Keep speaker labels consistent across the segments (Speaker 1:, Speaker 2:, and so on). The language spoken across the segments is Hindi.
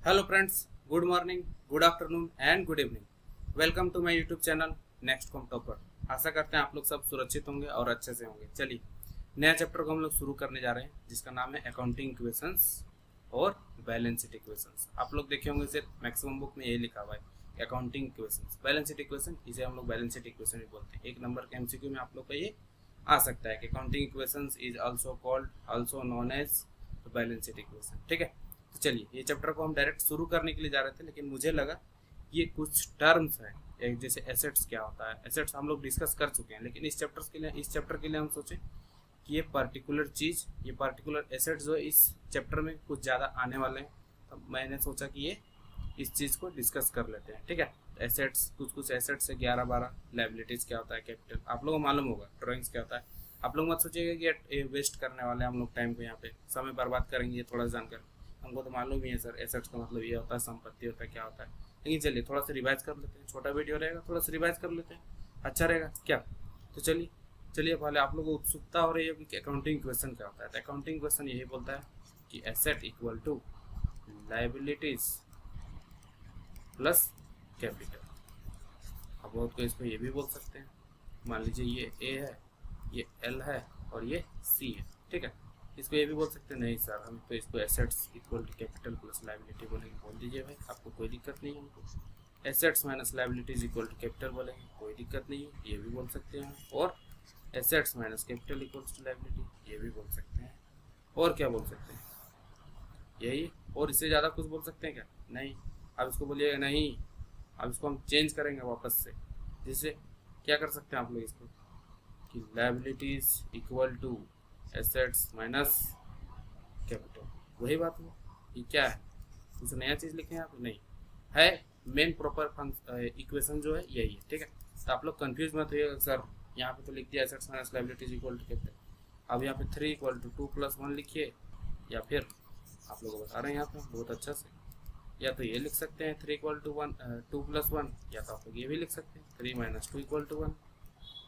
Speaker 1: Hello friends, good morning, good afternoon and good evening. Welcome to my YouTube channel next com topper. आशा करते हैं आप लोग सब सुरक्षित होंगे और अच्छे से होंगे। चलिए, नया चैप्टर को हम लोग शुरू करने जा रहे हैं जिसका नाम है अकाउंटिंग इक्वेशंस और बैलेंस शीट इक्वेशंस। आप लोग देखे होंगे इसे मैक्सिमम बुक में यही लिखा हुआ है accounting equations. Balance sheet equation, इसे हम लोग बैलेंस शीट इक्वेशन भी बोलते हैं। एक नंबर के एमसीक्यू में आप लोग का ये आ सकता है कि accounting equations is also called also known as balance sheet equation. ठीक है, तो चलिए ये चैप्टर को हम डायरेक्ट शुरू करने के लिए जा रहे थे, लेकिन मुझे लगा ये कुछ टर्म्स है, एक जैसे एसेट्स क्या होता है। एसेट्स हम लोग डिस्कस कर चुके हैं, लेकिन इस चैप्टर के लिए हम सोचे कि ये पर्टिकुलर चीज़, ये पर्टिकुलर एसेट्स जो इस चैप्टर में कुछ ज़्यादा आने वाले हैं, तो मैंने सोचा कि ये इस चीज़ को डिस्कस कर लेते हैं। ठीक है, एसेट्स कुछ एसेट्स है 11-12। लाइबिलिटीज़ क्या होता है, कैपिटल आप लोगों को मालूम होगा। ड्राइंग्स क्या होता है, आप लोग मत सोचिएगा कि ये वेस्ट करने वाले हैं हम लोग टाइम को, यहाँ पे समय बर्बाद करेंगे ये थोड़ा जानकर। हमको तो मालूम ही है सर, एसेट्स का मतलब ये होता है, संपत्ति होता है, क्या होता है। लेकिन चलिए थोड़ा सा रिवाइज कर लेते हैं, छोटा वीडियो रहेगा, थोड़ा सा रिवाइज कर लेते हैं, अच्छा रहेगा क्या। तो चलिए पहले आप लोगों को उत्सुकता हो रही है कि अकाउंटिंग क्वेश्चन क्या होता है। तो अकाउंटिंग क्वेश्चन यही बोलता है कि asset equal to liabilities plus capital. अब बहुत को इसको ये भी बोल सकते हैं, मान लीजिए ये ए है, ये एल है और ये सी है। ठीक है, इसको ये भी बोल सकते हैं। नहीं सर, हम तो इसको assets equal to capital plus liability बोलेंगे, बोल दीजिए भाई, आपको कोई दिक्कत नहीं है। हमको assets minus liabilities equal to capital बोलेंगे, कोई दिक्कत नहीं है, ये भी बोल सकते हैं। और assets minus capital equals to liability, ये भी बोल सकते हैं। और क्या बोल सकते हैं, यही। और इससे ज़्यादा कुछ बोल सकते हैं क्या? नहीं। अब इसको बोलिएगा नहीं, अब इसको हम चेंज करेंगे वापस से। जिससे क्या कर सकते हैं आप लोग इसको कि liabilities equal to assets minus capital. वही बात हुआ। ये क्या है, कुछ नया चीज़ लिखे हैं आप? नहीं है, मेन प्रॉपर इक्वेशन जो है यही है। ठीक है, तो आप लोग कंफ्यूज मत होइएगा सर, यहाँ पे तो लिख दिया assets minus liabilities equal to capital. अब यहाँ पे 3 इक्वल टू 2 प्लस 1 लिखिए, या फिर आप लोग को बता रहे हैं यहाँ पे बहुत अच्छा से, या तो ये लिख सकते हैं 3 इक्वल टू 1 2 प्लस 1, या तो आप लोग ये भी लिख सकते हैं 3 माइनस 2 इक्वल टू 1,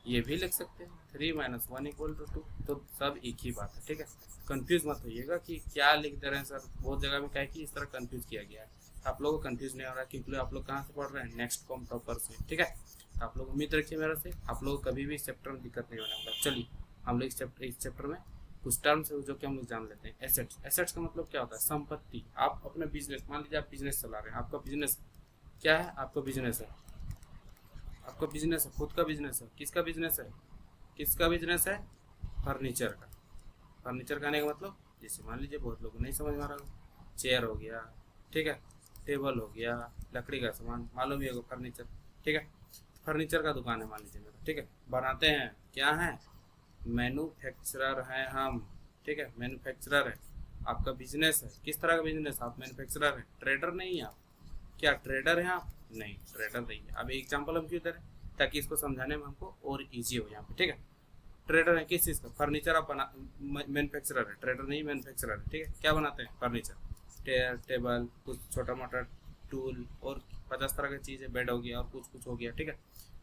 Speaker 1: ये भी लिख सकते हैं 3 माइनस 1 इक्वल टू 2। तो सब एक ही बात है। ठीक है, कंफ्यूज मत होइएगा कि क्या लिख दे रहे हैं सर। बहुत जगह में क्या है कि इस तरह कंफ्यूज किया गया है। आप लोगों को कंफ्यूज नहीं हो रहा, क्योंकि आप लोग कहाँ से पढ़ रहे हैं, नेक्स्ट कॉम टॉपर से। ठीक है, आप लोग उम्मीद रखिए मेरे से, आप लोग कभी भी इस चैप्टर में दिक्कत नहीं होने वाला। चलिए हम लोग इस चैप्टर में कुछ टर्म्स है जो कि हम लोग जान लेते हैं। एसेट्स, एसेट्स का मतलब क्या होता है, संपत्ति। आप अपना बिजनेस, मान लीजिए आप बिजनेस चला रहे हैं, आपका बिजनेस क्या है, आपका बिजनेस है, आपका बिजनेस है, खुद का बिजनेस है। किसका बिजनेस है, किसका बिजनेस है, फर्नीचर का। फर्नीचर का आने का मतलब, जैसे मान लीजिए बहुत लोग नहीं समझ में आ रहा होगा, चेयर हो गया, ठीक है, टेबल हो गया, लकड़ी का सामान, मालूम ही होगा फर्नीचर। ठीक है, फर्नीचर का दुकान है मान लीजिए मेरा। ठीक है, बनाते हैं, क्या है, मैन्युफैक्चरर हैं हम। ठीक है, मैन्युफैक्चरर है, आपका बिजनेस है। किस तरह का बिजनेस, आप मैन्युफैक्चरर है, ट्रेडर नहीं है आप। क्या ट्रेडर हैं आप? नहीं, ट्रेडर नहीं है। अब एग्जाम्पल हम क्यों दे रहे हैं, ताकि इसको समझाने में हमको और ईजी हो यहाँ पे। ठीक है, ट्रेडर है किस चीज़ का, फर्नीचर आप बना, मैन्युफैक्चरर है, ट्रेडर नहीं मैन्युफैक्चरर है। ठीक है, क्या बनाते हैं, फर्नीचर, टेबल, कुछ छोटा मोटा टूल, और 50 तरह की चीज़ है, बेड हो गया और कुछ हो गया। ठीक है,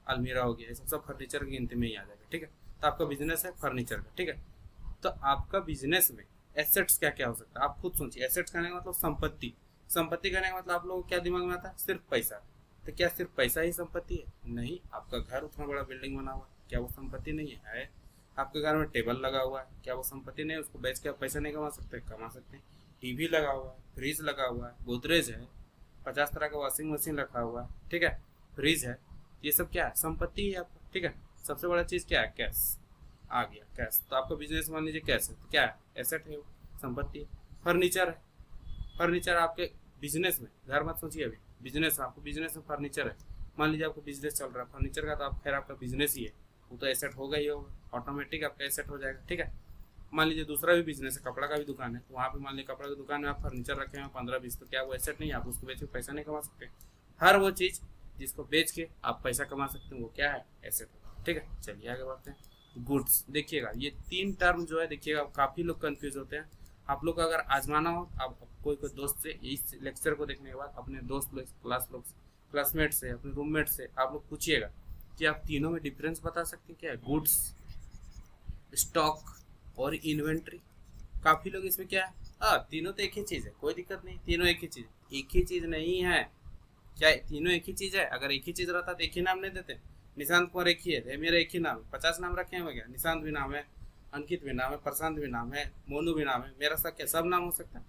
Speaker 1: अलमीरा हो गया, ये सब फर्नीचर की गिनती में ही आ जाएगा। ठीक है, तो आपका बिजनेस है फर्नीचर का। ठीक है, तो आपका बिजनेस में एसेट्स क्या क्या हो सकता है, आप खुद सोचिए। एसेट्स करने का मतलब संपत्ति, संपत्ति करने का मतलब आप लोगों को क्या दिमाग में आता है, सिर्फ पैसा। तो क्या सिर्फ पैसा ही संपत्ति है? नहीं। आपका घर उतना बड़ा बिल्डिंग बना हुआ है, क्या वो संपत्ति नहीं है? आपके घर में टेबल लगा हुआ है, क्या वो संपत्ति नहीं है? उसको बेच के आप पैसा नहीं कमा सकते? कमा सकते हैं। टीवी लगा हुआ है, फ्रिज लगा हुआ है, गोदरेज है, 50 तरह का वॉशिंग मशीन रखा हुआ है, ठीक है, फ्रिज है, ये सब क्या है, संपत्ति है आपका। ठीक है, सबसे बड़ा चीज़ क्या है, कैश आ गया, कैश। तो आपका बिजनेस मान लीजिए कैश है, तो क्या है, एसेट है, वो संपत्ति है। फर्नीचर है, फर्नीचर आपके बिजनेस में, घर मत सोचिए अभी, बिजनेस, आपको बिजनेस में फर्नीचर है, मान लीजिए आपको बिजनेस चल रहा है फर्नीचर का, तो आप खैर आपका बिजनेस ही है, वो तो एसेट होगा ही होगा, ऑटोमेटिक आपका एसेट हो जाएगा। ठीक है, मान लीजिए दूसरा भी बिजनेस है, कपड़ा का भी दुकान है, तो वहाँ पे मान लीजिए कपड़ा की दुकान में आप फर्नीचर रखे हैं 15-20, तो क्या वो एसेट नहीं है? आप उसको बेच के पैसा नहीं कमा सकते? हर वो चीज़ जिसको बेच के आप पैसा कमा सकते हैं वो क्या है, एसेट होगा। ठीक है, चलिए आगे बढ़ते हैं। गुड्स, देखिएगा ये 3 टर्म जो है, देखिएगा काफ़ी लोग कंफ्यूज होते हैं। आप लोग को अगर आजमाना हो, आप कोई दोस्त से इस लेक्चर को देखने के बाद अपने दोस्त लोग, क्लासमेट से, अपने रूममेट से आप लोग पूछिएगा कि आप तीनों में डिफरेंस बता सकते हैं क्या है, गुड्स, स्टॉक और इन्वेंट्री। काफ़ी लोग इसमें क्या है, हाँ तीनों तो एक ही चीज़ है, कोई दिक्कत नहीं, तीनों एक ही चीज़ है। एक ही चीज नहीं है। क्या तीनों एक ही चीज है? अगर एक ही चीज रहता तो एक ही नाम नहीं देते। निशांत कुमार एक ही है, मेरा एक ही नाम, 50 नाम रखे हैं क्या? निशांत भी नाम है, अंकित भी नाम है, प्रशांत भी नाम है, मोनू भी नाम है, मेरा सब क्या सब नाम हो सकता है?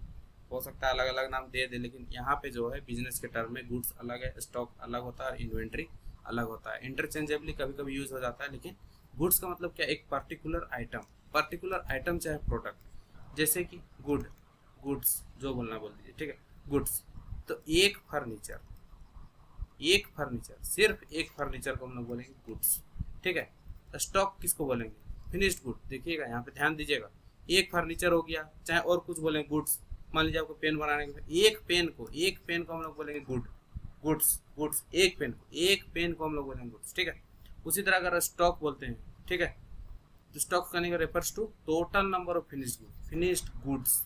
Speaker 1: हो सकता है अलग अलग नाम दे दे, लेकिन यहाँ पे जो है बिजनेस के टर्म में गुड्स अलग है, स्टॉक अलग होता है और इन्वेंट्री अलग होता है। इंटरचेंजेबली कभी कभी यूज हो जाता है, लेकिन गुड्स का मतलब क्या? एक पर्टिकुलर आइटम चाहे प्रोडक्ट, जैसे कि गुड्स जो बोलना बोल दीजिए, ठीक है, गुड्स। तो एक फर्नीचर सिर्फ एक फर्नीचर को हम लोग बोलेंगे गुड्स, ठीक है। स्टॉक किसको बोलेंगे? Finished good. देखिएगा यहाँ पे ध्यान दीजिएगा, एक फर्नीचर हो गया, चाहे और कुछ बोलेंगे गुड्स। मान लीजिए आपको पेन बनाने के, एक पेन को हम लोग बोलेंगे गुड्स। एक पेन को हम लोग बोलेंगे गुड्स, ठीक है। उसी तरह अगर स्टॉक बोलते हैं, ठीक है, तो स्टॉक करने का refers to total number of finished goods,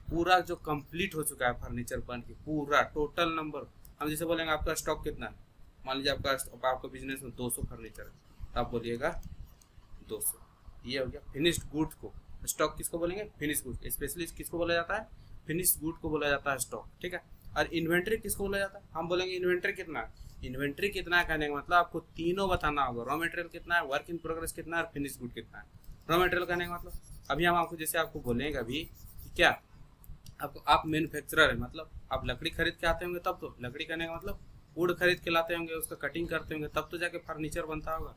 Speaker 1: पूरा जो कंप्लीट हो चुका है फर्नीचर बन के, पूरा टोटल नंबर। हम जैसे बोलेंगे आपका स्टॉक कितना है, मान लीजिए आपका बिजनेस में 200 फर्नीचर है, तो आप बोलिएगा 200। ये हो गया फिनिश्ड गुड्स को। स्टॉक किसको बोलेंगे? Finished goods. स्पेशली किसको बोला जाता है? फिनिश्ड गुड को बोला जाता है स्टॉक, ठीक है। और इन्वेंट्री किसको बोला जाता है? हम बोलेंगे इन्वेंट्री कितना है कहने का मतलब आपको तीनों बताना होगा। रॉ मटेरियल कितना है, वर्क इन प्रोग्रेस कितना है और फिनिश गुड कितना है। रॉ मटेरियल कहने का मतलब अभी हम आपको जैसे आपको बोलेंगे अभी क्या, आप मैन्युफैक्चरर है, मतलब आप लकड़ी खरीद के आते होंगे तब तो, लकड़ी कहने का मतलब वुड खरीद के लाते होंगे, उसका कटिंग करते होंगे, तब तो जाके फर्नीचर बनता होगा।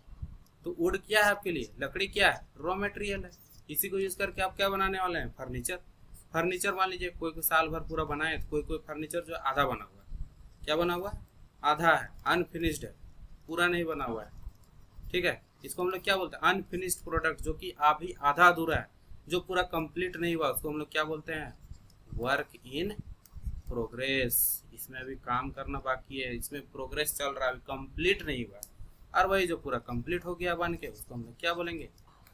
Speaker 1: तो वुड क्या है आपके लिए? लकड़ी क्या है? रॉ मटेरियल है। इसी को यूज करके आप क्या बनाने वाले हैं? फर्नीचर मान लीजिए कोई साल भर पूरा बनाए, तो कोई फर्नीचर जो आधा बना हुआ है। क्या बना हुआ है? आधा है, अनफिनिश्ड है, पूरा नहीं बना हुआ है, ठीक है। इसको हम लोग क्या बोलते हैं? अनफिनिश्ड प्रोडक्ट, जो कि अभी आधा अधूरा है, जो पूरा कंप्लीट नहीं हुआ, उसको हम लोग क्या बोलते हैं? Work in progress. इसमें अभी काम करना बाकी है, इसमें प्रोग्रेस चल रहा है, अभी कंप्लीट नहीं हुआ। और वही जो पूरा कंप्लीट हो गया बन के, उसको हम लोग क्या बोलेंगे?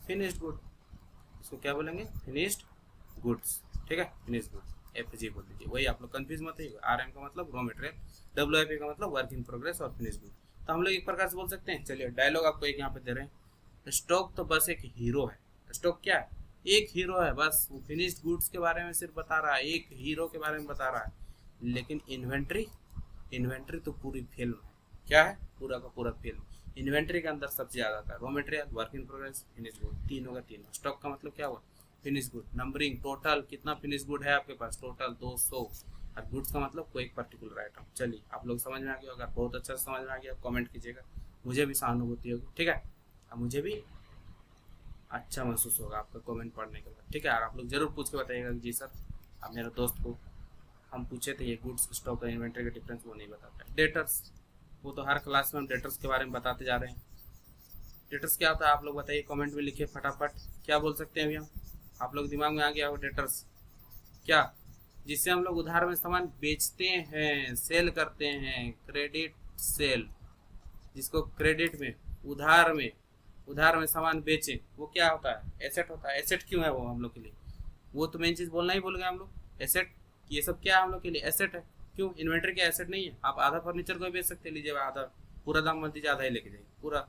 Speaker 1: Finished good. इसको क्या बोलेंगे? फिनिश्ड गुड्स, ठीक है, फिनिश्ड गुड्स। एफजी बोल दीजिए, वही आप लोग कंफ्यूज मत होइए। आरएम का मतलब रॉ मटेरियल, डब्ल्यूआईपी का मतलब वर्क इन प्रोग्रेस और फिनिश्ड गुड। तो हम लोग एक प्रकार से बोल सकते हैं। चलिए डायलॉग आपको एक यहाँ पे दे रहे हैं। स्टॉक तो बस एक हीरो है। स्टॉक क्या है? एक हीरो है बस। वो फिनिश्ड गुड्स के बारे में सिर्फ बता रहा है, एक हीरो के बारे में बता रहा है। लेकिन इन्वेंट्री तो पूरी फिल्म है। क्या है? पूरा का पूरा फिल्म। इन्वेंट्री के अंदर सबसे ज्यादा आता है raw material, work in progress, finished good, तीनों का तीनों। स्टॉक का मतलब क्या हुआ? Finish good. नंबरिंग, टोटल कितना फिनिश गुड है आपके पास? टोटल 200। और गुड्स का मतलब कोई एक पर्टिकुलर आइटम। चलिए आप लोग समझ में आ गया। अगर बहुत अच्छा से समझ में आ गया कमेंट कीजिएगा, मुझे भी सहानुभूति होगी, ठीक है। और मुझे भी अच्छा महसूस होगा आपका कमेंट पढ़ने के बाद, ठीक है। और आप लोग जरूर पूछ के बताइएगा कि जी सर, अब मेरे दोस्त को हम पूछे थे ये गुड्स स्टॉक और इन्वेंट्री का डिफरेंस, वो नहीं बताता। डेटर्स, वो तो हर क्लास में हम डेटर्स के बारे में बताते जा रहे हैं। डेटर्स क्या होता है आप लोग बताइए, कमेंट में लिखिए फटाफट। क्या बोल सकते हैं अभी हम? आप लोग दिमाग में आ गया हो डेटर्स क्या? जिससे हम लोग उधार में सामान बेचते हैं, सेल करते हैं। क्रेडिट सेल, जिसको क्रेडिट में, उधार में सामान बेचे, वो क्या होता है? एसेट होता है। एसेट क्यों है वो हम लोग के लिए? वो तो मेन चीज बोलना ही भूल गए हम लोग। एसेट, ये सब क्या है हम लोग के लिए? एसेट है। क्यों? इन्वेंटरी क्या एसेट नहीं है? आप आधा फर्नीचर को बेच सकते, लीजिए आधा, पूरा दाम मत दीजिए, आधा ही लेके जाइए पूरा।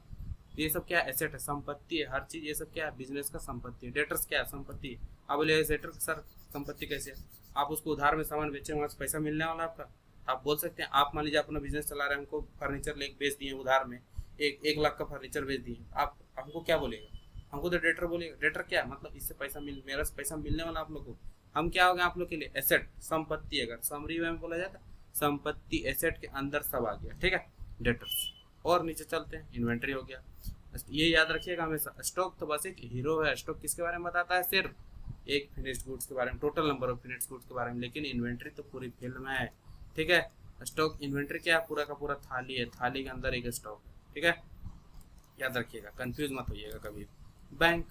Speaker 1: ये सब क्या? एसेट है, संपत्ति है। हर चीज ये सब क्या है? बिजनेस का संपत्ति है। डेटर्स क्या है? संपत्ति है। आप बोले डेटर सर संपत्ति कैसे है? आप उसको उधार में सामान बेचे, वहां से पैसा मिलने वाला आपका। आप बोल सकते हैं, आप मान लीजिए अपना बिजनेस चला रहे हैं, हमको फर्नीचर ले बेच दिए उधार में, 1 लाख का फर्नीचर बेच दिए, आप हमको क्या बोलेगा? हमको तो डेटर बोलेगा। डेटर क्या मतलब? इससे पैसा मेरा से पैसा मिलने वाला आप लोग को। हम क्या हो गए आप लोग के लिए? एसेट, संपत्ति। अगर समरी में बोला जाता संपत्ति, एसेट के अंदर सब आ गया, ठीक है, डेटर्स। और नीचे चलते हैं, इन्वेंट्री हो गया। ये याद रखिएगा हमेशा, स्टॉक तो बस एक हीरो है। स्टॉक किसके बारे में बताता है? सिर्फ एक फिनिश्ड गुड्स के बारे में, total number of finished goods के बारे में। लेकिन इन्वेंट्री तो पूरी फिल्म है, ठीक है। स्टॉक, इन्वेंट्री क्या है? पूरा का पूरा थाली है, थाली के अंदर एक स्टॉक है, ठीक है। याद रखिएगा, कंफ्यूज मत होइएगा कभी। बैंक,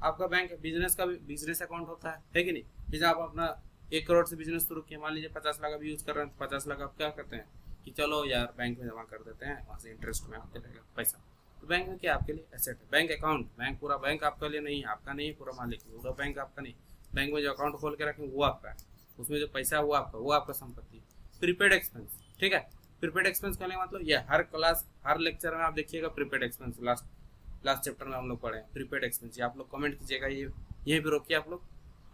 Speaker 1: आपका बैंक बिजनेस का भी बिजनेस अकाउंट होता है कि नहीं? जैसे आप अपना 1 करोड़ से बिजनेस शुरू किया, मान लीजिए 50 लाख अभी यूज कर रहे हैं, तो 50 लाख आप क्या करते हैं कि चलो यार बैंक में जमा कर देते हैं, वहाँ से इंटरेस्ट में आते रहेगा पैसा। तो बैंक में क्या आपके लिए? एसेट है। बैंक अकाउंट, बैंक पूरा बैंक आपके लिए नहीं है, आपका नहीं है पूरा मालिक, पूरा बैंक आपका नहीं। बैंक में जो अकाउंट खोल के रखें वो आपका है, उसमें जो पैसा है वो आपका, वो आपका संपत्ति। प्रीपेड एक्सपेंस, ठीक है। प्रीपेड एक्सपेंस कहने का मतलब ये हर क्लास, हर लेक्चर में आप देखिएगा प्रीपेड एक्सपेंस। लास्ट चैप्टर में हम लोग पढ़े प्रीपेड एक्सपेंस। आप लोग कमेंट कीजिएगा, ये यहीं पे रोकिए आप लोग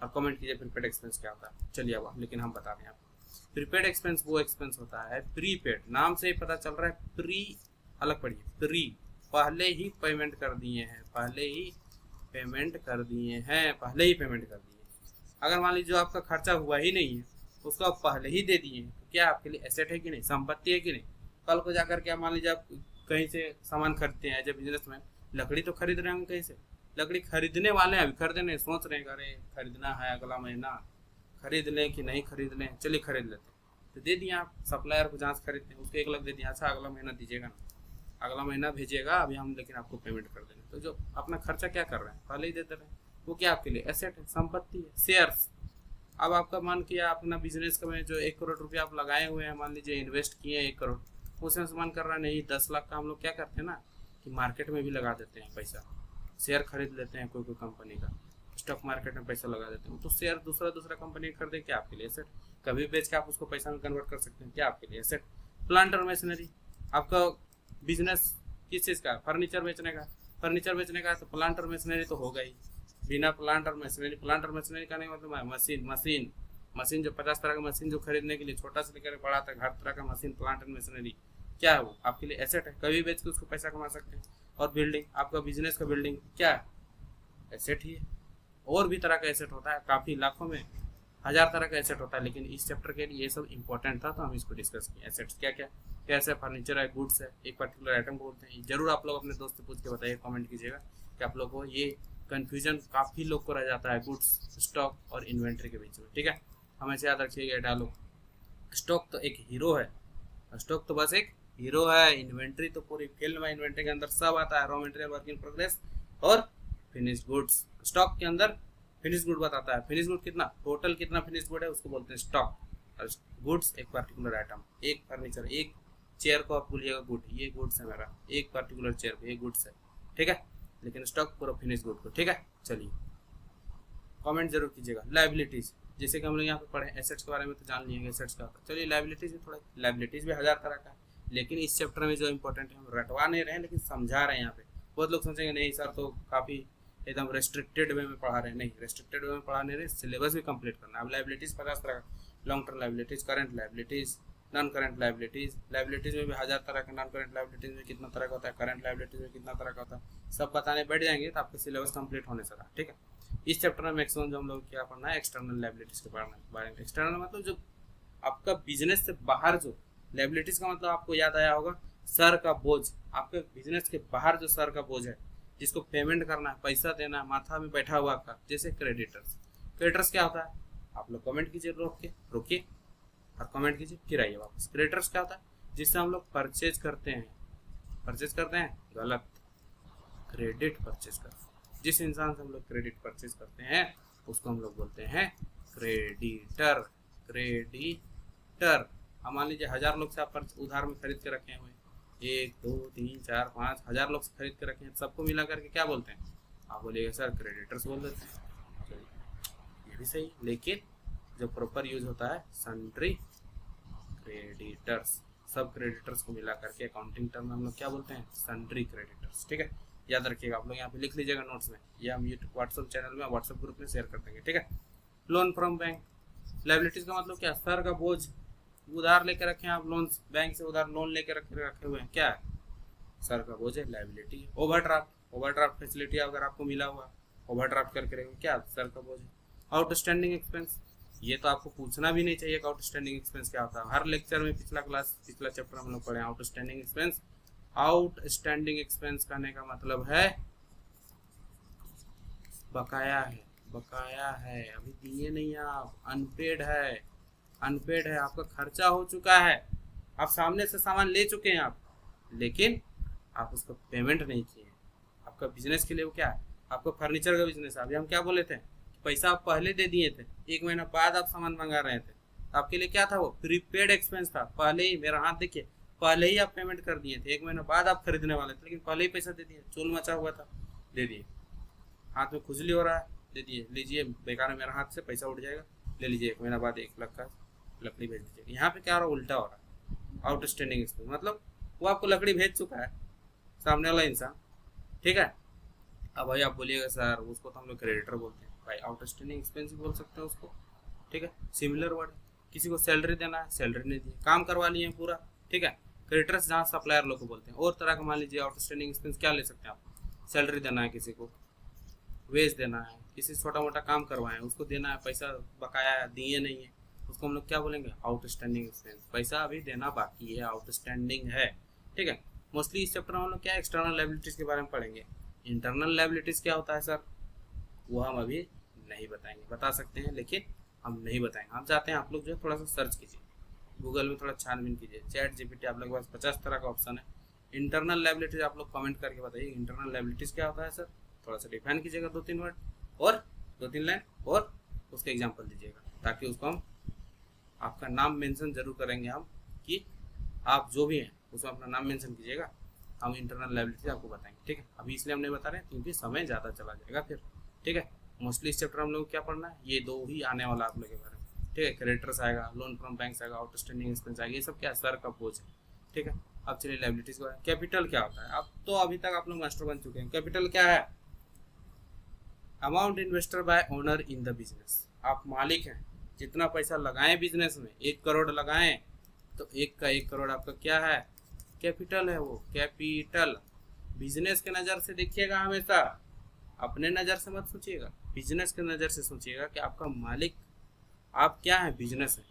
Speaker 1: और कमेंट कीजिए प्रीपेड एक्सपेंस क्या होता है। चलिए अब लेकिन हम बता रहे हैं आपको। प्रीपेड एक्सपेंस वो एक्सपेंस होता है, प्रीपेड नाम से ही पता चल रहा है, प्री अलग पढ़िए, प्री पहले ही पेमेंट कर दिए हैं, पहले ही पेमेंट कर दिए हैं, पहले ही पेमेंट कर दिए हैं। अगर मान लीजिए जो आपका खर्चा हुआ ही नहीं है उसको आप पहले ही दे दिए हैं, तो क्या आपके लिए एसेट है कि नहीं, संपत्ति है कि नहीं। कल को जाकर के मान लीजिए आप कहीं से सामान खरीदते हैं एज ए बिजनेसमैन, लकड़ी तो खरीद रहे हैं कहीं से, लकड़ी खरीदने वाले हैं, अभी खरीदे नहीं, सोच रहे हैं अरे खरीदना है अगला महीना, खरीद लें कि नहीं खरीद लें, चलिए खरीद लेते हैं, तो दे दिया आप सप्लायर को, जहाँ से खरीदते हैं उसको 1 लाख दे दिया, अच्छा अगला महीना दीजिएगा ना, अगला महीना भेजिएगा अभी हम, लेकिन आपको पेमेंट कर देंगे। तो जो अपना खर्चा क्या कर रहे हैं पहले ही देते रहे, वो क्या आपके लिए एसेट है, संपत्ति है, शेयर्स। अब आपका मन किया अपना बिजनेस का में जो 1 करोड़ रुपया आप लगाए हुए हैं, मान लीजिए इन्वेस्ट किए हैं 1 करोड़, उसमें से मन कर रहा है नहीं 10 लाख का हम लोग क्या करते हैं ना कि मार्केट में भी लगा देते हैं पैसा, शेयर खरीद लेते हैं कोई कोई कंपनी का, स्टॉक मार्केट में पैसा लगा देते हैं, तो शेयर दूसरा कंपनी खरीदे, क्या आपके लिए एसेट, कभी बेच के आप उसको पैसा में कन्वर्ट कर सकते हैं, क्या आपके लिए एसेट। प्लांट और मशीनरी, आपका बिजनेस किस चीज़ का, फर्नीचर बेचने का, फर्नीचर बेचने का, तो प्लांट और मशीनरी तो होगा ही, बिना प्लांट और मशीनरी का नहीं मतलब मशीन जो 50 तरह का मशीन जो खरीदने के लिए छोटा से लेकर बड़ा तक हर तरह का मशीन, प्लांट एंड मशीनरी, क्या है वो आपके लिए एसेट है, कभी बेच के उसको पैसा कमा सकते हैं। और बिल्डिंग, आपका बिजनेस का बिल्डिंग क्या है, एसेट ही है। और भी तरह का एसेट होता है, काफ़ी लाखों में 1000 तरह का एसेट होता है, लेकिन इस चैप्टर के लिए ये सब इंपॉर्टेंट था तो हम इसको डिस्कस किए। एसेट्स क्या क्या, कैसे फर्नीचर है, गुड्स है, एक पर्टिकुलर आइटम बोलते हैं। जरूर आप लोग अपने दोस्त से पूछ के बताइए, कमेंट कीजिएगा कि आप लोग को ये कन्फ्यूजन काफ़ी लोग को रह जाता है गुड्स, स्टॉक और इन्वेंट्री के बीच में, ठीक है। हमेशा याद रखिएगा डायलॉग, स्टॉक तो एक हीरो है, स्टॉक तो बस एक हीरो है, इन्वेंट्री तो पूरी फिल्म है, इन्वेंट्री के अंदर सब आता है, raw material, work in progress और फिनिश्ड गुड्स। स्टॉक के अंदर फिनिश गुड बताता है, फिनिश गुड कितना, टोटल कितना फिनिश गुड है उसको बोलते हैं स्टॉक। और गुड्स एक पर्टिकुलर आइटम, एक फर्नीचर, एक चेयर को आप भूलिएगा गुड, ये गुड्स है मेरा, एक पर्टिकुलर चेयर को ये गुड्स है, ठीक है, लेकिन स्टॉक पूरा फिनिश गुड को, ठीक है। चलिए कमेंट जरूर कीजिएगा। लाइबिलिटीज, जैसे कि हम लोग यहाँ पे पढ़े एसेट्स के बारे में तो जान लिएंगे एसेट्स का, चलिए लाइबिलिटीज भी थोड़ा, लाइबिलिटीज भी 1000 तरह का है, लेकिन इस चैप्टर में जो इंपॉर्टेंट है हम रटवा नहीं रहे हैं लेकिन समझा रहे हैं। यहाँ पे बहुत लोग सोचेंगे नहीं सर तो काफ़ी एकदम रेस्ट्रिक्टेड वे में पढ़ा रहे हैं, नहीं रेस्ट्रिक्टेड वे में पढ़ा नहीं रहे, सिलेबस भी कंप्लीट करना है। अब लाइबिलिटीज 50 तरह का, long term liabilities, current liabilities, non current liabilities, liabilities में भी 1000 तरह का, नॉन करंट लाइबिलिटीज में कितना तरह का होता है, करंट लाइबिलिटीज में कितना तरह का होता है, सब बताने बैठ जाएंगे तो आपका सिलेबस कंप्लीट होने से रहा, ठीक है। इस चैप्टर में मैक्सिमम जो हम लोग क्या पढ़ना है, एक्सटर्नल लाइबिलिटीज के बारे में। एक्सटर्नल मतलब जो आपका बिजनेस से बाहर, जो लाइबिलिटीज का मतलब आपको याद आया होगा सर का बोझ, आपके बिजनेस के बाहर जो सर का बोझ है जिसको पेमेंट करना है, पैसा देना है, माथा में बैठा हुआ आपका, जैसे क्रेडिटर्स। क्रेडिटर्स क्या होता है आप लोग कमेंट कीजिए, रोकिए और कमेंट कीजिए फिर आइए वापस। क्रेडिटर्स क्या होता है, जिससे हम लोग परचेज करते हैं, गलत, क्रेडिट परचेज करते हैं। जिस इंसान से हम लोग क्रेडिट परचेज करते हैं उसको हम लोग बोलते हैं क्रेडिटर। अब मान लीजिए 1000 लोग से आप उधार में खरीद के रखे हुए, 1 2 3 4 5 1000 लोग से खरीद के रखे हैं, सबको मिला करके क्या बोलते हैं, आप बोलिएगा सर क्रेडिटर्स बोल देते हैं, ये भी सही, लेकिन जो प्रॉपर यूज होता है सन्ड्री क्रेडिटर्स, सब क्रेडिटर्स को मिला करके अकाउंटिंग टर्म में हम लोग क्या बोलते हैं, सन्ड्री क्रेडिटर्स, ठीक है। याद रखिएगा, आप लोग यहाँ पे लिख लीजिएगा नोट्स में, या हम यूट्यूब व्हाट्सएप चैनल में, व्हाट्सएप ग्रुप में शेयर कर देंगे, ठीक है। लोन फ्रॉम बैंक, लाइबिलिटीज का मतलब क्या, सर का बोझ, उधार लेके रखे हैं आप, लोन बैंक से उधार लोन लेके रखे हुए हैं, क्या है, सर का बोझ है, लाइबिलिटी। ओवरड्राफ्ट फैसिलिटी अगर आपको मिला हुआ, ओवरड्राफ्ट करके रखेंगे, क्या सर का बोझ है। आउटस्टैंडिंग एक्सपेंस, ये तो आपको पूछना भी नहीं चाहिए कि आउटस्टैंडिंग एक्सपेंस क्या होता है, हर लेक्चर में पिछला चैप्टर हम लोग पढ़े आउटस्टैंडिंग एक्सपेंस। आउटस्टैंडिंग एक्सपेंस कहने का मतलब है बकाया है, अभी दिए नहीं आप, अनपेड है, आपका खर्चा हो चुका है, आप सामने से सामान ले चुके हैं आप, लेकिन आप उसको पेमेंट नहीं किए। आपका बिजनेस के लिए वो क्या है, आपका फर्नीचर का बिजनेस है, अभी हम क्या बोले थे, पैसा आप पहले दे दिए थे, 1 महीना बाद आप सामान मंगा रहे थे, तो आपके लिए क्या था, वो प्रीपेड एक्सपेंस था, पहले ही, मेरा हाथ देखिए, पहले ही आप पेमेंट कर दिए थे, 1 महीना बाद आप खरीदने वाले थे, लेकिन पहले ही पैसा दे दिए, चोल मचा हुआ था, दे दिए, हाथ में खुजली हो रहा है, दे दिए, लीजिए बेकार है, मेरा हाथ से पैसा उठ जाएगा, ले लीजिए, 1 महीना बाद 1 लाख का लकड़ी भेज दीजिए। यहाँ पे क्या हो रहा है, उल्टा हो रहा है, आउटस्टैंडिंग एक्सपेंस मतलब वो आपको लकड़ी भेज चुका है सामने वाला इंसान, ठीक है। अब भाई आप बोलिएगा सर उसको तो हम लोग क्रेडिटर बोलते हैं, भाई आउटस्टैंडिंग एक्सपेंस बोल सकते हैं उसको, ठीक है, सिमिलर वर्ड, किसी को सैलरी देना है, सैलरी नहीं दी, काम करवा लिए हैं पूरा, ठीक है। क्रेडिटर्स जहाँ सप्लायर लोग को बोलते हैं। और तरह का मान लीजिए आउटस्टैंडिंग एक्सपेंस क्या ले सकते हैं आप, सैलरी देना है किसी को, वेज देना है, किसी छोटा मोटा काम करवाएं उसको देना है, पैसा बकाया दिए नहीं है, उसको हम लोग क्या बोलेंगे, आउटस्टैंडिंग एक्सपेंस, पैसा अभी देना बाकी है, आउटस्टैंडिंग है, ठीक है। मोस्टली इस चैप्टर में हम लोग क्या एक्सटर्नल लायबिलिटीज के बारे में पढ़ेंगे। इंटरनल लायबिलिटीज क्या होता है सर, वो हम अभी नहीं बताएंगे, बता सकते हैं लेकिन हम नहीं बताएंगे। हम चाहते हैं आप लोग जो थोड़ा सा सर्च कीजिए, गूगल में थोड़ा छानबीन कीजिए, चैट जीपीटी आप लोग के पास 50 तरह का ऑप्शन है। इंटरनल लायबिलिटीज आप लोग कमेंट करके बताइए इंटरनल लायबिलिटीज क्या होता है सर, थोड़ा सा डिफाइन कीजिएगा 2-3 वर्ड और 2-3 लाइन और उसके एग्जाम्पल दीजिएगा, ताकि उसको हम आपका नाम मेंशन जरूर करेंगे हम, कि आप जो भी हैं उसमें अपना नाम मेंशन कीजिएगा, हम इंटरनल लायबिलिटीज आपको बताएंगे, ठीक है। अभी इसलिए हम नहीं बता रहे हैं क्योंकि समय ज़्यादा चला जाएगा फिर, ठीक है। मोस्टली इस चैप्टर हम लोग क्या पढ़ना है, ये 2 ही आने वाला आप लोग के बारे में, ठीक है। क्रेडिटर्स आएगा, लोन फ्रॉम बैंक्स आएगा, आउटस्टैंडिंग एक्सपेंस आएगा, ये सब क्या सर का बोझ है, ठीक है। अब चलिए लायबिलिटीज को, कैपिटल क्या होता है, अब तो अभी तक आप लोग मास्टर बन चुके हैं। कैपिटल क्या है, amount investor bye owner in the business, आप मालिक हैं, जितना पैसा लगाएं बिजनेस में, 1 करोड़ लगाएं तो 1 का 1 करोड़ आपका क्या है, कैपिटल है, वो कैपिटल। बिजनेस के नज़र से देखिएगा, हमेशा अपने नज़र से मत सोचिएगा, बिजनेस के नज़र से सोचिएगा कि आपका मालिक आप क्या है, बिजनेस है।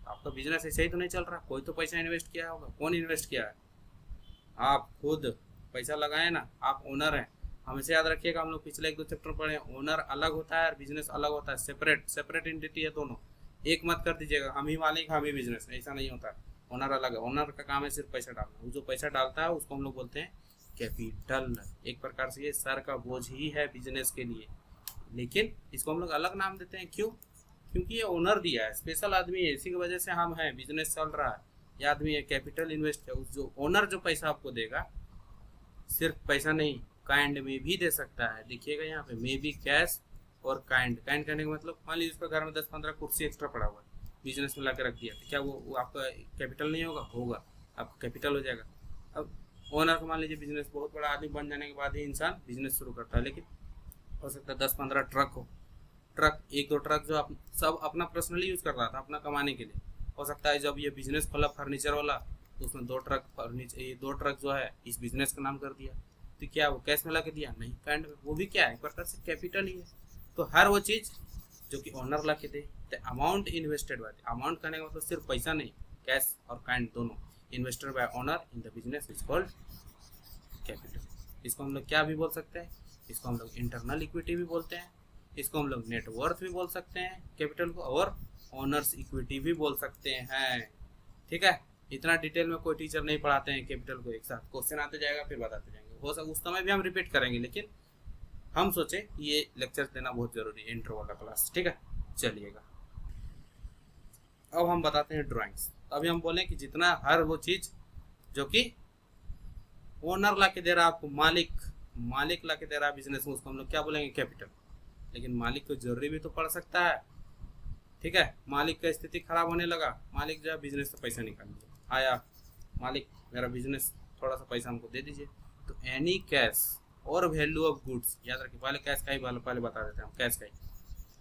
Speaker 1: आपका बिजनेस ऐसे ही तो नहीं चल रहा, कोई तो पैसा इन्वेस्ट किया होगा, कौन इन्वेस्ट किया है, आप खुद पैसा लगाए ना, आप ओनर हैं। हमेशा याद रखिएगा, हम लोग पिछले 1-2 चैप्टर पढ़े, ओनर अलग होता है और बिजनेस अलग होता है, सेपरेट एंटिटी है दोनों, एक मत कर दीजिएगा हम ही मालिक हम ही बिजनेस, ऐसा नहीं होता। ओनर अलग है, ओनर का काम है सिर्फ पैसा डालना, वो जो पैसा डालता है उसको हम लोग बोलते हैं कैपिटल। एक प्रकार से ये सर का बोझ ही है बिजनेस के लिए, लेकिन इसको हम लोग अलग नाम देते हैं, क्यों, क्योंकि ये ओनर दिया है, स्पेशल आदमी है, इसी की वजह से हम हैं, बिजनेस चल रहा है, ये आदमी है, कैपिटल इन्वेस्ट है। उस जो ओनर जो पैसा आपको देगा, सिर्फ पैसा नहीं, काइंड में भी दे सकता है, देखिएगा यहाँ पे मे बी कैश और काइंड करने का मतलब, मान लीजिए उसका घर में 10-15 कुर्सी एक्स्ट्रा पड़ा हुआ है, बिजनेस में ला के रख दिया, तो क्या वो आपका कैपिटल नहीं होगा, होगा, आपका कैपिटल हो जाएगा। अब ओनर को मान लीजिए बिजनेस बहुत बड़ा आदमी बन जाने के बाद ही इंसान बिजनेस शुरू करता है, लेकिन हो सकता है 10-15 ट्रक हो, ट्रक 1-2 ट्रक जो आप सब अपना पर्सनली यूज़ कर रहा था अपना कमाने के लिए, हो सकता है जब ये बिजनेस खोला फर्नीचर वाला तो उसमें 2 ट्रक फर्नीचर, ये 2 ट्रक जो है इस बिजनेस का नाम कर दिया, तो क्या वो कैश में ला के दिया, नहीं, काइंड में, वो भी क्या है, एक प्रकार से कैपिटल ही है। तो हर वो चीज़ जो कि ओनर ला के दे, तो अमाउंट इन्वेस्टेड बाय, अमाउंट करने का मतलब सिर्फ पैसा नहीं, कैश और काइंड दोनों, invested bye owner in the business is called capital. इसको हम लोग क्या भी बोल सकते हैं, इसको हम लोग इंटरनल इक्विटी भी बोलते हैं, इसको हम लोग नेटवर्थ भी बोल सकते हैं कैपिटल को, और ओनर्स इक्विटी भी बोल सकते हैं, ठीक है। इतना डिटेल में कोई टीचर नहीं पढ़ाते हैं कैपिटल को, एक साथ क्वेश्चन आते जाएगा फिर बताते जाएंगे, हो सकता उस समय भी हम रिपीट करेंगे, लेकिन हम सोचे ये लेक्चर देना बहुत जरूरी है, इंट्रो वाला क्लास, ठीक है। चलिएगा अब हम बताते हैं ड्राइंग्स। अभी हम बोले कि जितना हर वो चीज जो कि ओनर ला के दे रहा है आपको, मालिक ला के दे रहा है बिजनेस में, उसको हम लोग क्या बोलेंगे, कैपिटल। लेकिन मालिक को जरूरी भी तो पड़ सकता है, ठीक है। मालिक का स्थिति खराब होने लगा, मालिक जो है बिजनेस से पैसा निकाल लिया, आया मालिक मेरा बिजनेस थोड़ा सा पैसा हमको दे दीजिए, तो एनी कैश और वैल्यू ऑफ गुड्स, याद रखिए पहले कैश का ही पहले बता देते हैं हम, कैश का ही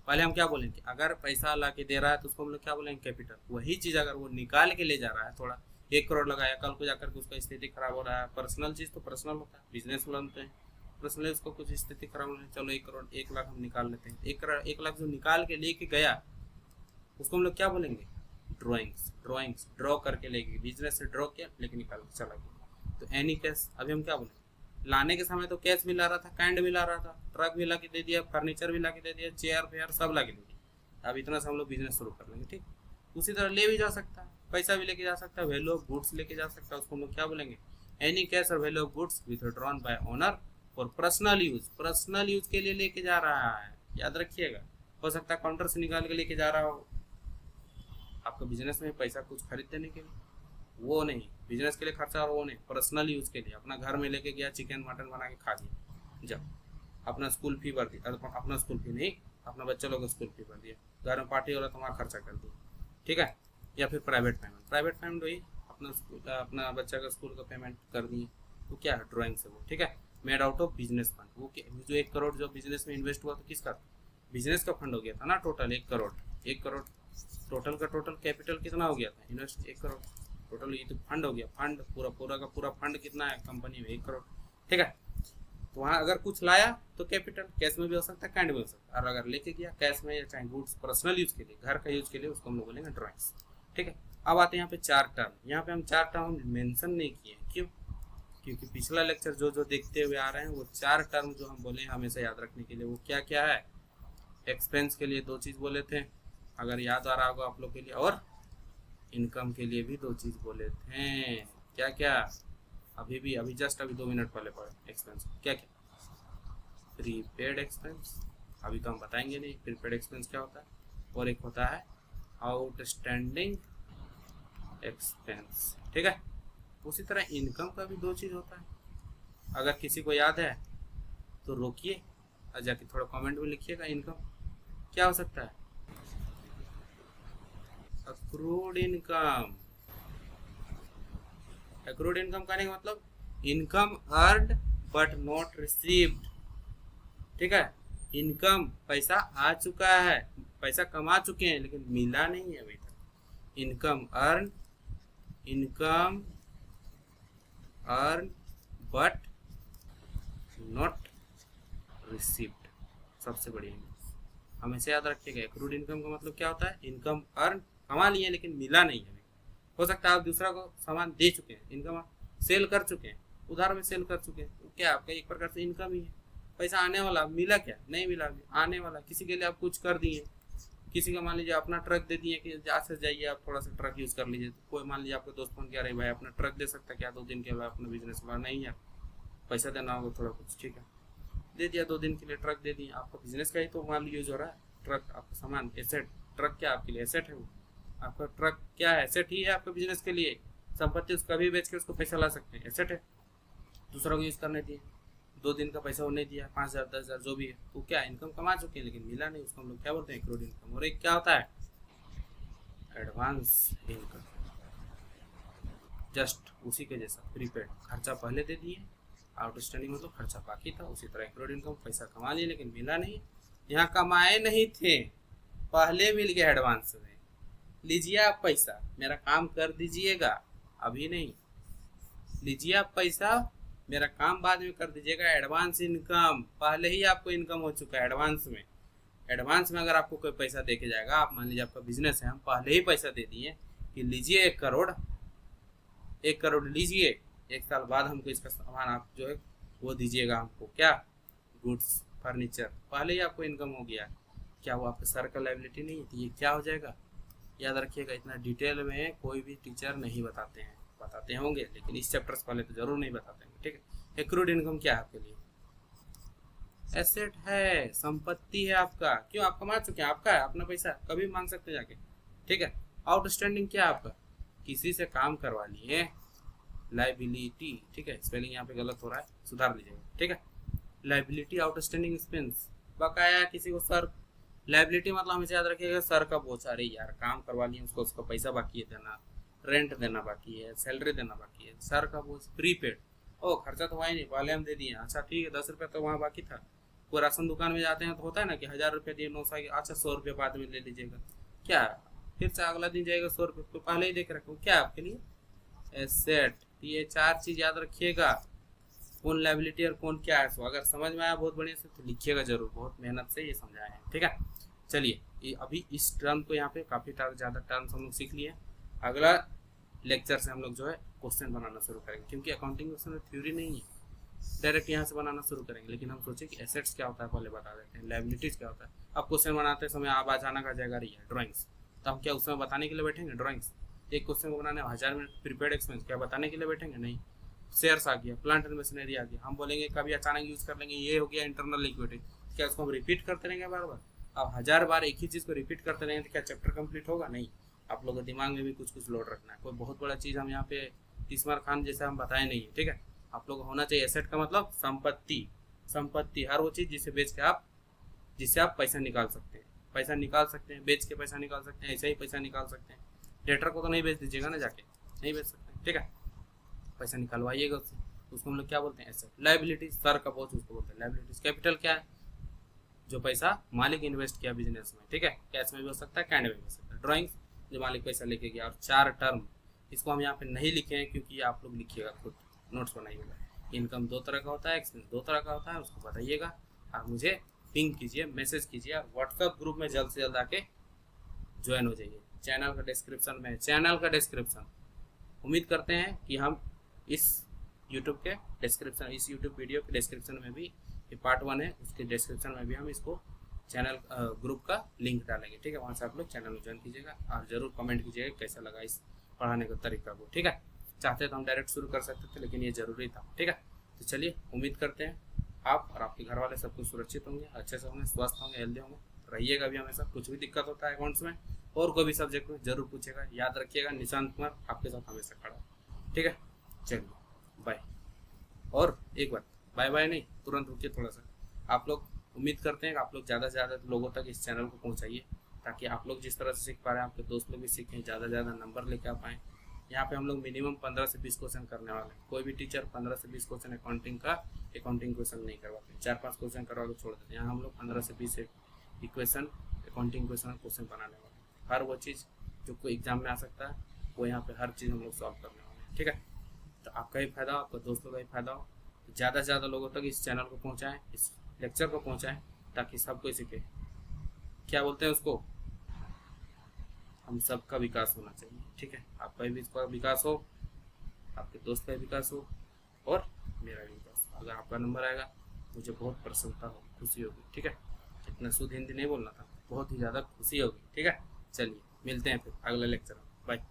Speaker 1: पहले हम क्या बोलेंगे, अगर पैसा ला के दे रहा है तो उसको हम लोग क्या बोलेंगे, कैपिटल। वही चीज़ अगर वो निकाल के ले जा रहा है, थोड़ा 1 करोड़ लगाया, कल को जाकर के उसका स्थिति खराब हो रहा है, पर्सनल चीज़ तो पर्सनल होता है, बिजनेस बनते हैं पर्सनली, उसको कुछ स्थिति खराब होने, चलो 1 करोड़ 1 लाख हम निकाल लेते हैं, 1 करोड़ 1 लाख जो निकाल के लेके गया उसको हम लोग क्या बोलेंगे, ड्राइंग्स ड्रॉ करके लेके, बिजनेस से ड्रॉ किया लेके निकाल के चला गया, तो एनी कैश। अभी हम क्या बोलेंगे, लाने के समय तो कैश भी ला रहा था, काइंड भी ला रहा था, ट्रक भी ला के दे दिया, फर्नीचर भी ला के दे दिया, चेयर फेयर सब ला के दे दिया, अब इतना से हम लोग बिजनेस शुरू कर लेंगे, ठीक। उसी तरह ले भी जा सकता है, पैसा भी लेके जा सकता है, वैल्यू ऑफ गुड्स लेके जा सकता है, उसको हम लोग क्या बोलेंगे, एनी कैश और value of goods withdrawn bye owner और पर्सनल यूज के लिए लेके जा रहा है, याद रखिएगा। हो सकता है काउंटर से निकाल के लेके जा रहा हो, आपका बिजनेस में पैसा कुछ खरीद देने के लिए, वो नहीं, बिजनेस के लिए खर्चा, और वो नहीं, पर्सनल यूज के लिए, अपना घर में लेके गया, चिकन मटन बना के खा दिया, जब अपना स्कूल फी भर दिया, अपना स्कूल फी नहीं, अपना बच्चा लोग स्कूल फी भर दिया, घर में पार्टी वाला तुम्हारा खर्चा कर दिया, ठीक है। या फिर प्राइवेट पेमेंट वही अपना बच्चा का स्कूल का पेमेंट कर दिए, तो क्या है, ड्राइंग से वो, ठीक है। Made out of business fund, वो जो 1 करोड़ जो बिजनेस में इन्वेस्ट हुआ तो किसका, बिजनेस का फंड हो गया था ना, टोटल 1 करोड़ टोटल का टोटल कैपिटल कितना हो गया था, इन्वेस्ट 1 करोड़। टोटल ये तो फंड हो गया, फंड पूरा पूरा का पूरा फंड कितना है कंपनी में, 1 करोड़। ठीक है, तो वहाँ अगर कुछ लाया तो कैपिटल कैश में भी हो सकता है, कैंड में हो सकता है, और अगर लेके गया कैश में या चाहे गुड्स पर्सनल यूज के लिए, घर का यूज के लिए, उसको हम लोग बोलेंगे ड्राइंग्स। ठीक है, अब आते हैं यहाँ पे 4 टर्म। यहाँ पे हम 4 टर्म मेंशन नहीं किए, क्यों? क्योंकि पिछला लेक्चर जो देखते हुए आ रहे हैं वो 4 टर्म जो हम बोले हमेशा याद रखने के लिए, वो क्या क्या है। एक्सपेंस के लिए 2 चीज़ बोले थे, अगर याद आ रहा होगा आप लोग के लिए, और इनकम के लिए भी 2 चीज़ बोले थे। क्या क्या? अभी जस्ट 2 मिनट पहले पढ़े। एक्सपेंस क्या क्या? प्रीपेड एक्सपेंस, अभी तो हम बताएंगे नहीं प्रीपेड एक्सपेंस क्या होता है, और एक होता है आउटस्टैंडिंग एक्सपेंस। ठीक है, उसी तरह इनकम का भी 2 चीज़ होता है। अगर किसी को याद है तो रोकिए और जाके थोड़ा कमेंट में लिखिएगा, इनकम क्या हो सकता है? Accrued income. अक्रूड इनकम कहने का मतलब income earned but not received. ठीक है, इनकम पैसा आ चुका है, पैसा कमा चुके हैं लेकिन मिला नहीं है अभी तक। Income earn but not received, सबसे बड़ी हमेशा याद रखिएगा। एक्रूड इनकम का मतलब क्या होता है? इनकम अर्न कमा लिए लेकिन मिला नहीं है। हो सकता है आप दूसरा को सामान दे चुके हैं, इनकम सेल कर चुके हैं, उधार में सेल कर चुके हैं, तो क्या आपका एक प्रकार से इनकम ही है। पैसा आने वाला, मिला क्या? नहीं मिला, आने वाला। किसी के लिए आप कुछ कर दिए, किसी का मान लीजिए अपना ट्रक दे दिए कि जा से जाइए आप थोड़ा सा ट्रक यूज़ कर लीजिए। कोई मान लीजिए आपका दोस्त फोन किया, रहे भाई अपना ट्रक दे सकता है क्या 2 दिन के बाद अपना बिजनेस में? नहीं यार, पैसा देना होगा थोड़ा कुछ। ठीक है, दे दिया 2 दिन के लिए ट्रक दे दिया। आपका बिजनेस का ही तो मान यूज हो रहा है, ट्रक आपका सामान एसेट। ट्रक क्या आपके लिए एसेट है? वो आपका ट्रक क्या है? एसेट ही है आपके बिजनेस के लिए। संपत्ति उसको कभी बेच के उसको पैसा ला सकते हैं, एसेट है। दूसरा को यूज़ करने दिए, 2 दिन का पैसा वो नहीं दिया, 5,000 10,000 जो भी है, तो क्या इनकम कमा चुके हैं लेकिन मिला नहीं, उसको हम लोग क्या बोलते हैं? Accrued income. और एक क्या होता है? Advance income. जस्ट उसी के जैसा, प्रीपेड, खर्चा पहले दे दिए, आउटस्टैंडिंग मतलब खर्चा बाकी था। उसी तरह एक्रूड इनकम, पैसा कमा लिए लेकिन मिला नहीं। यहाँ कमाए नहीं थे, पहले मिल गया एडवांस में, लीजिए आप पैसा, मेरा काम कर दीजिएगा, अभी नहीं। लीजिए आप पैसा, मेरा काम बाद में कर दीजिएगा। एडवांस इनकम, पहले ही आपको इनकम हो चुका है एडवांस में। एडवांस में अगर आपको कोई पैसा दे के जाएगा, आप मान लीजिए आपका बिजनेस है, हम पहले ही पैसा दे दिए कि लीजिए 1 करोड़, 1 करोड़ लीजिए, 1 साल बाद हमको इसका सामान आप जो है वो दीजिएगा हमको, क्या? Goods, furniture. पहले ही आपको इनकम हो गया, क्या वो आपका सर का लायबिलिटी नहीं है? तो ये क्या हो जाएगा? याद रखिएगा, इतना डिटेल में कोई भी टीचर नहीं बताते हैं, बताते होंगे लेकिन इस चैप्टर से पहले तो जरूर नहीं बताते हैं। ठीक है, एक्रूड इनकम क्या है आपके लिए? एसेट है, संपत्ति है आपका। क्यों? आप कमा चुके हैं, आपका है, अपना पैसा कभी मांग सकते हैं जाके। ठीक है, आउटस्टैंडिंग क्या है आपका? किसी से काम करवा लिए, लाइबिलिटी। ठीक है, स्पेलिंग यहाँ पे गलत हो रहा है, सुधार लीजिएगा। ठीक है, लाइबिलिटी आउटस्टैंडिंग एक्सपेंस, बकाया किसी को सर। लाइबिलिटी मतलब हमेशा याद रखिएगा सर का बोझ। अरे यार काम करवा लिए, उसको उसका पैसा बाकी है देना, रेंट देना बाकी है, सैलरी देना बाकी है, सर का बोझ। प्रीपेड, ओ खर्चा तो हुआ ही नहीं, पहले हम दे दिए, अच्छा ठीक है 10 रुपये तो वहाँ बाकी था। कोई राशन दुकान में जाते हैं तो होता है ना कि 1000 रुपये दिए, 900, अच्छा 100 रुपये बाद में ले लीजिएगा। क्या फिर से अगला दिन जाएगा 100 रुपये, तो पहले ही देख रखो क्या आपके लिए? एसेट। ये 4 चीज़ याद रखिएगा, कौन लाइबिलिटी और कौन क्या है। अगर समझ में आया बहुत बढ़िया से तो लिखिएगा जरूर, बहुत मेहनत से ये समझाए हैं। ठीक है, चलिए अभी इस टर्म को यहाँ पे काफ़ी ज़्यादा टर्म्स हम लोग सीख लिए। अगला लेक्चर से हम लोग जो है क्वेश्चन बनाना शुरू करेंगे, क्योंकि अकाउंटिंग क्वेश्चन में थ्योरी नहीं है, डायरेक्ट यहाँ से बनाना शुरू करेंगे। लेकिन हम सोचे कि एसेट्स क्या होता है पहले बता देते हैं, लाइबिलिटीज क्या होता है। अब क्वेश्चन बनाते समय आप अचानक आ जाएगा रही है ड्राइंग्स, तो हम क्या उसमें बताने के लिए बैठेंगे? ड्राइंग्स एक क्वेश्चन को बनाने 1000 मिनट, प्रीपेड एक्सपेंस क्या बताने के लिए बैठेंगे? नहीं। शेयर्स आ गया, प्लांट एंड मशीनरी आ गया, हम बोलेंगे कभी अचानक यूज़ कर लेंगे, ये हो गया इंटरनल लिक्विडिटी, क्या उसको हम रिपीट करते रहेंगे बार बार? अब 1000 बार एक ही चीज़ को रिपीट करते रहेंगे तो क्या चैप्टर कंप्लीट होगा? नहीं। आप लोगों के दिमाग में भी कुछ कुछ लोड रखना है, कोई बहुत बड़ा चीज़ हम यहाँ पे तीसमार खान जैसा हम बताए नहीं है। ठीक है, आप लोग होना चाहिए एसेट का मतलब संपत्ति। संपत्ति हर वो चीज़ जिसे बेच के जिससे आप पैसा निकाल सकते हैं, पैसा निकाल सकते हैं, बेच के पैसा निकाल सकते हैं, ऐसे ही पैसा निकाल सकते हैं। डेटर को तो नहीं बेच दीजिएगा ना जाके, नहीं बेच सकते। ठीक है, पैसा निकलवाइएगा उससे, उसको हम लोग क्या बोलते हैं? एसेट। लाइबिलिटी सर का बोझ उसको बोलते हैं लाइबिलिटीज। कैपिटल क्या है? जो पैसा मालिक इन्वेस्ट किया बिजनेस में। ठीक है, कैश में भी हो सकता है, कैंड में भी हो सकता है। ड्राइंग्स जो मालिक पैसा लेके गया, और 4 टर्म इसको हम यहाँ पे नहीं लिखे हैं क्योंकि आप लोग लिखिएगा खुद, नोट्स बनाइएगा। इनकम 2 तरह का होता है, एक्सपेंस 2 तरह का होता है, उसको बताइएगा और मुझे पिंग कीजिए, मैसेज कीजिए और व्हाट्सएप ग्रुप में जल्द से जल्द आके ज्वाइन हो जाइए। चैनल का डिस्क्रिप्शन में, चैनल का डिस्क्रिप्शन उम्मीद करते हैं कि हम इस यूट्यूब के डिस्क्रिप्शन, इस यूट्यूब वीडियो के डिस्क्रिप्शन में भी, ये पार्ट 1 है, उसके डिस्क्रिप्शन में भी हम इसको चैनल ग्रुप का लिंक डालेंगे, ठीक है। वहाँ से आप लोग चैनल में ज्वाइन कीजिएगा और ज़रूर कमेंट कीजिएगा कैसा लगा इस पढ़ाने का तरीका को, ठीक है। चाहते तो हम डायरेक्ट शुरू कर सकते थे, लेकिन ये ज़रूरी था, ठीक है। तो चलिए, उम्मीद करते हैं आप और आपके घर वाले सब कुछ सुरक्षित होंगे, अच्छे से होंगे, स्वस्थ होंगे, हेल्दी होंगे। रहिएगा भी हमेशा, कुछ भी दिक्कत होता है अकाउंट्स में और कोई भी सब्जेक्ट में जरूर पूछेगा, याद रखिएगा निशांत कुमार आपके साथ हमेशा खड़ा, ठीक है। चलिए बाय। और एक बात, बाय बाय नहीं, तुरंत रुकिए थोड़ा सा। आप लोग उम्मीद करते हैं कि आप लोग ज़्यादा से ज़्यादा लोगों तक इस चैनल को पहुँचाइए, ताकि आप लोग जिस तरह से सीख पा रहे हैं आपके दोस्त लोग भी सीखें, ज़्यादा से ज़्यादा नंबर लेके आ पाएँ। यहाँ पे हम लोग मिनिमम 15 से 20 क्वेश्चन करने वाले हैं। कोई भी टीचर 15 से 20 क्वेश्चन अकाउंटिंग क्वेश्चन नहीं करवाते, 4-5 क्वेश्चन करवा के छोड़ देते हैं। यहाँ हम लोग 15 से 20 इक्वेशन, अकाउंटिंग क्वेश्चन बनाने वाले हैं। हर वो चीज़ जो कोई एग्जाम में आ सकता है, वो यहाँ पे हर चीज़ हम लोग सॉल्व करने वाले हैं, ठीक है। तो आपका भी फायदा हो, आपके दोस्तों का भी फायदा हो। ज़्यादा से ज़्यादा लोगों तक इस चैनल को पहुँचाएँ, इस लेक्चर को पहुँचाएँ, ताकि सब कोई सीखे। क्या बोलते हैं उसको, हम सबका विकास होना चाहिए, ठीक है। आपका भी विकास हो, आपके दोस्त का भी विकास हो और मेरा भी विकास। अगर आपका नंबर आएगा मुझे बहुत प्रसन्नता हो, खुशी होगी, ठीक है। इतना शुद्ध हिंदी नहीं बोलना था, बहुत ही ज़्यादा खुशी होगी, ठीक है। चलिए मिलते हैं फिर अगले लेक्चर में, बाय।